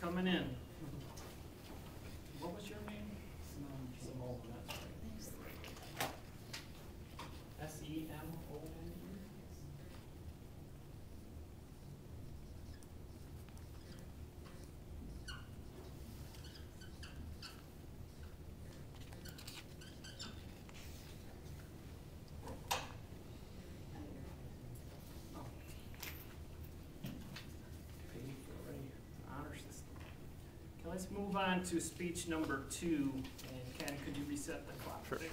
coming in. What was your name? Simone, that's right. S-E-M-O-N-E? Let's move on to speech number 2, and Ken, could you reset the clock? Sure. There?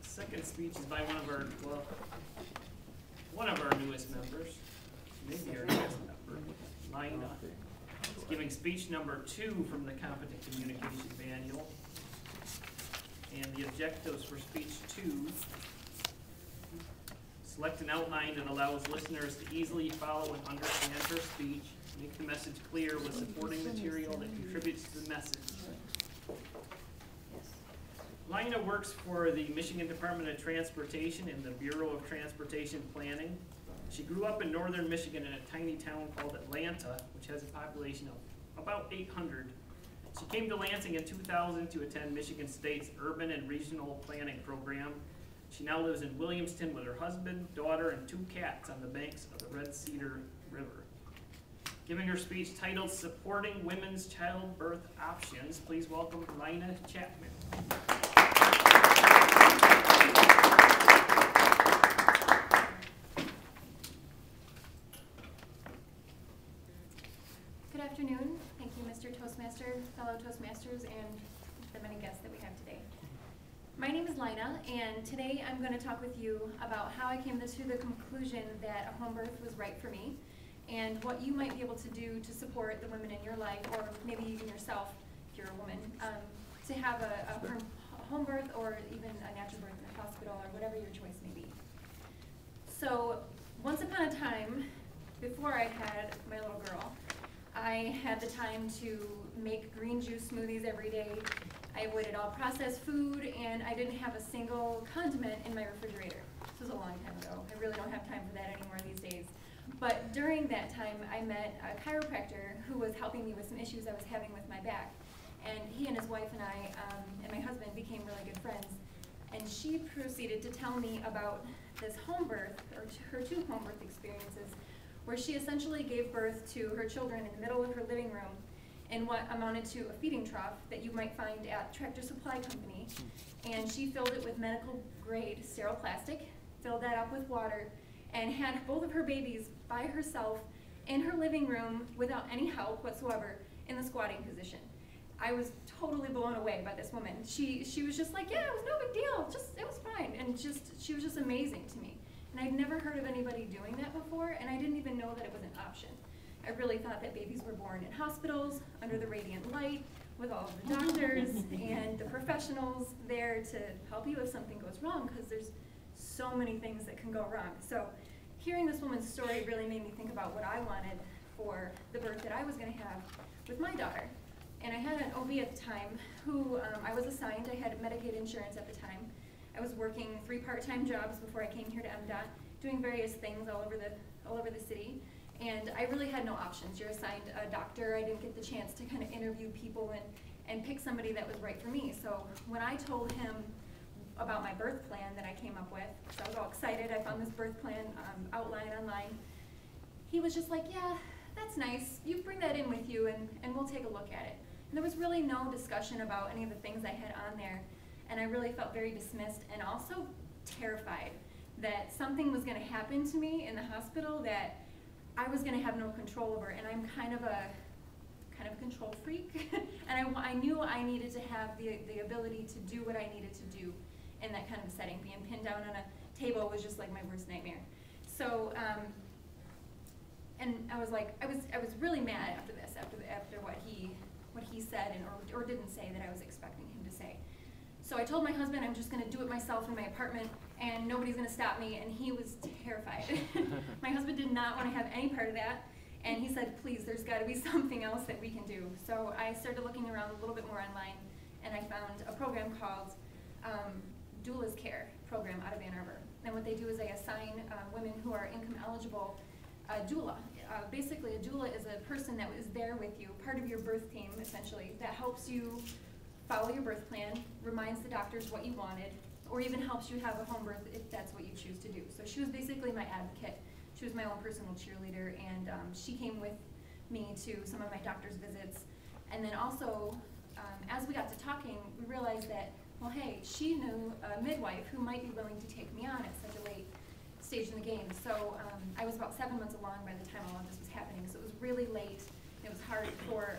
The second speech is by one of our newest members, maybe our newest member, Lina. She's giving speech number 2 from the Competent Communication Manual, and the objectives for speech 2. Select an outline that allows listeners to easily follow and understand her speech. Make the message clear with supporting material that contributes to the message. Lina works for the Michigan Department of Transportation and the Bureau of Transportation Planning. She grew up in northern Michigan in a tiny town called Atlanta, which has a population of about 800. She came to Lansing in 2000 to attend Michigan State's Urban and Regional Planning Program. She now lives in Williamston with her husband, daughter, and 2 cats on the banks of the Red Cedar River. Giving her speech titled Supporting Women's Childbirth Options, please welcome Lina Chapman. Good afternoon. Thank you, Mr. Toastmaster, fellow Toastmasters, and the many guests that we have today. My name is Lina, and today I'm going to talk with you about how I came to the conclusion that a home birth was right for me, and what you might be able to do to support the women in your life, or maybe even yourself, if you're a woman, to have a home birth or even a natural birth in a hospital, or whatever your choice may be. So, once upon a time, before I had my little girl, I had the time to make green juice smoothies every day. I avoided all processed food, and I didn't have a single condiment in my refrigerator. This was a long time ago. I really don't have time for that anymore these days. But during that time, I met a chiropractor who was helping me with some issues I was having with my back. And he and his wife and I, and my husband, became really good friends. And she proceeded to tell me about this home birth, or her 2 home birth experiences, where she essentially gave birth to her children in the middle of her living room in what amounted to a feeding trough that you might find at Tractor Supply Company. And she filled it with medical grade sterile plastic, filled that up with water, and had both of her babies by herself in her living room without any help whatsoever in the squatting position. I was totally blown away by this woman. She was just like, yeah, it was no big deal, it was fine. And she was just amazing to me. And I'd never heard of anybody doing that before, and I didn't even know that it was an option. I really thought that babies were born in hospitals, under the radiant light, with all of the doctors and the professionals there to help you if something goes wrong, because there's so many things that can go wrong. So hearing this woman's story really made me think about what I wanted for the birth that I was going to have with my daughter. And I had an OB at the time who I was assigned. I had Medicaid insurance at the time. I was working 3 part-time jobs before I came here to MDOT, doing various things all over the city. And I really had no options. You're assigned a doctor. I didn't get the chance to kind of interview people and pick somebody that was right for me. So when I told him about my birth plan that I came up with, so I was all excited. I found this birth plan outline online. He was just like, yeah, that's nice. You bring that in with you and we'll take a look at it. And there was really no discussion about any of the things I had on there. And I really felt very dismissed and also terrified that something was going to happen to me in the hospital that I was going to have no control over. And I'm kind of a control freak. And I knew I needed to have the ability to do what I needed to do in that kind of setting. Being pinned down on a table was just like my worst nightmare. So, and I was like, I was really mad after this, after what he said or didn't say that I was expecting him to say. So I told my husband I'm just going to do it myself in my apartment and nobody's going to stop me, and he was terrified. My husband did not want to have any part of that, and he said, please, there's got to be something else that we can do. So I started looking around a little bit more online, and I found a program called Doula's Care program out of Ann Arbor. And what they do is they assign women who are income eligible a doula. Basically, a doula is a person that is there with you, part of your birth team, essentially, that helps you follow your birth plan, reminds the doctors what you wanted, or even helps you have a home birth if that's what you choose to do. So she was basically my advocate. She was my own personal cheerleader, and she came with me to some of my doctor's visits. And then also, as we got to talking, we realized that, well, hey, she knew a midwife who might be willing to take me on at such a late stage in the game. So I was about 7 months along by the time all of this was happening, so it was really late. It was hard for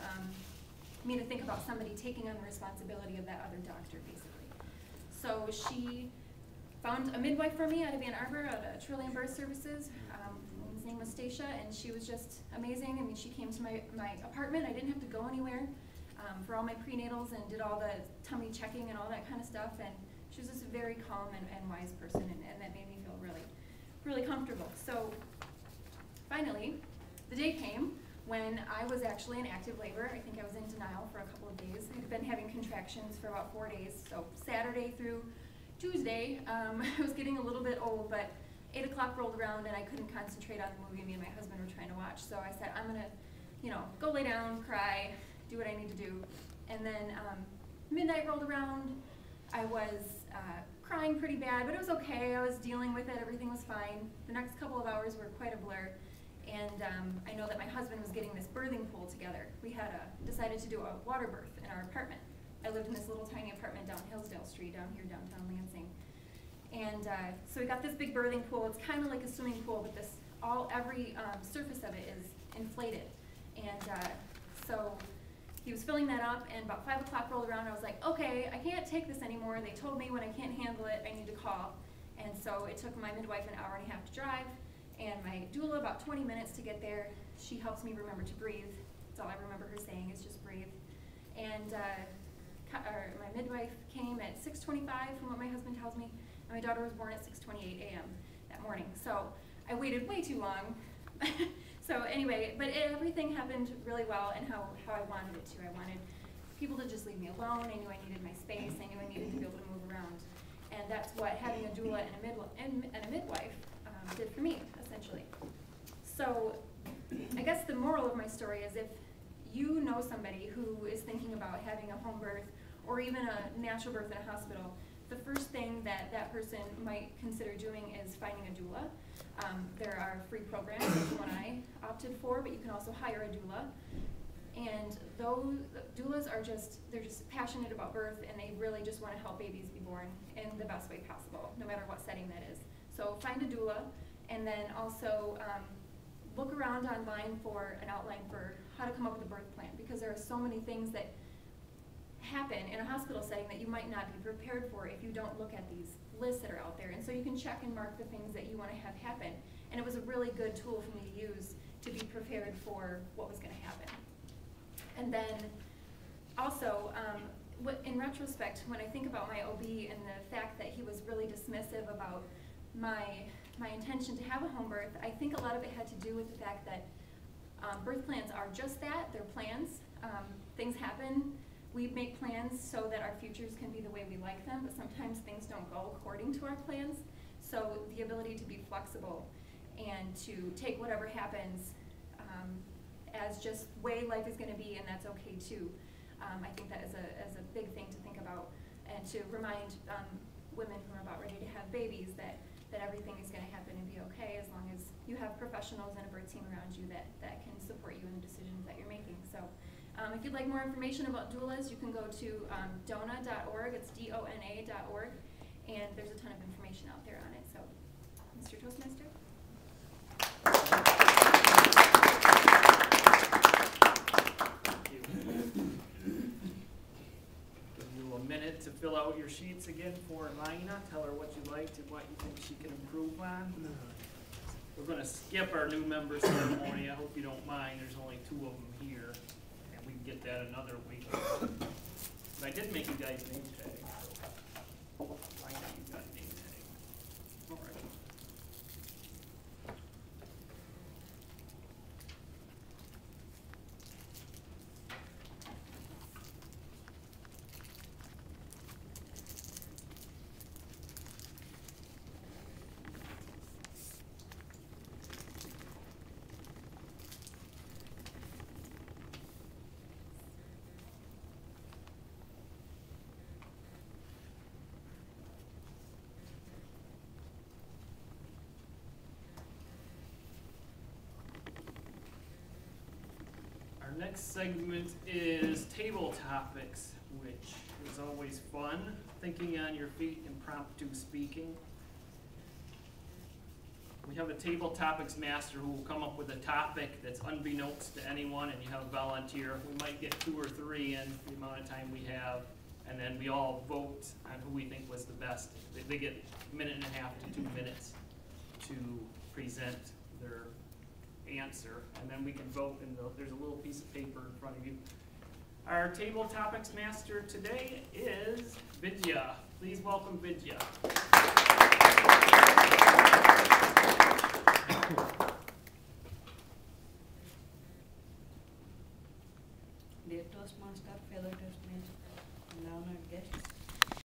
me to think about somebody taking on the responsibility of that other doctor, basically. So she found a midwife for me out of Ann Arbor, out of Trillium Birth Services. His name was Stacia, and she was just amazing. I mean, she came to my apartment. I didn't have to go anywhere for all my prenatals, and did all the tummy checking and all that kind of stuff. And she was just a very calm and wise person, and that made me feel really, really comfortable. So finally, the day came when I was actually in active labor. I think I was in denial for a couple of days. I'd been having contractions for about 4 days. So Saturday through Tuesday, I was getting a little bit old, but 8 o'clock rolled around and I couldn't concentrate on the movie me and my husband were trying to watch. So I said, I'm gonna, go lay down, cry, do what I need to do. And then midnight rolled around. I was crying pretty bad, but it was okay. I was dealing with it. Everything was fine. The next couple of hours were quite a blur. And I know that my husband was getting this birthing pool together. We had decided to do a water birth in our apartment. I lived in this little tiny apartment down Hillsdale Street, down here downtown Lansing. And so we got this big birthing pool. It's kind of like a swimming pool, but every surface of it is inflated. And so he was filling that up, and about 5 o'clock rolled around. I was like, okay, I can't take this anymore. They told me when I can't handle it, I need to call. And so it took my midwife an hour and a half to drive, and my doula about 20 minutes to get there. She helps me remember to breathe. That's all I remember her saying, is just breathe. And my midwife came at 6:25 from what my husband tells me, and my daughter was born at 6:28 a.m. that morning. So I waited way too long. So anyway, but everything happened really well and how I wanted it to. I wanted people to just leave me alone. I knew I needed my space. I knew I needed to be able to move around. And that's what having a doula and a midwife did for me, essentially. So I guess the moral of my story is, if you know somebody who is thinking about having a home birth or even a natural birth in a hospital, the first thing that person might consider doing is finding a doula. There are free programs, like the one I opted for, but you can also hire a doula. And those doulas they're just passionate about birth, and they really just want to help babies be born in the best way possible, no matter what setting that is. So find a doula, and then also look around online for an outline for how to come up with a birth plan, because there are so many things that happen in a hospital setting that you might not be prepared for if you don't look at these lists that are out there. And so you can check and mark the things that you want to have happen. And it was a really good tool for me to use to be prepared for what was going to happen. And then also, in retrospect, when I think about my OB and the fact that he was really dismissive about my intention to have a home birth, I think a lot of it had to do with the fact that birth plans are just that. They're plans. Things happen. We make plans so that our futures can be the way we like them, but sometimes things don't go according to our plans. So the ability to be flexible and to take whatever happens as just the way life is going to be, and that's okay too. I think that is a big thing to think about, and to remind women who are about ready to have babies that everything is going to happen and be okay, as long as you have professionals and a birth team around you that can support you in the decisions that you're making. So if you'd like more information about doulas, you can go to dona.org. It's DONA.org, and there's a ton of information out there on it. So, Mr. Toastmaster? Minute to fill out your sheets again for Lina. Tell her what you liked and what you think she can improve on. We're going to skip our new member ceremony. I hope you don't mind. There's only 2 of them here, and we can get that another week. But I did make you guys name tags. Lina, you got a name tag. All right. next segment is table topics, which is always fun. Thinking on your feet, impromptu speaking. We have a table topics master who will come up with a topic that's unbeknownst to anyone, and you have a volunteer. We might get 2 or 3 in the amount of time we have, and then we all vote on who we think was the best. They get 1.5 to 2 minutes to present their answer, and then we can vote, and there's a little piece of paper in front of you. Our table topics master today is Vidya. Please welcome Vidya. Dear Toastmaster, fellow Toastmasters, and honored guests,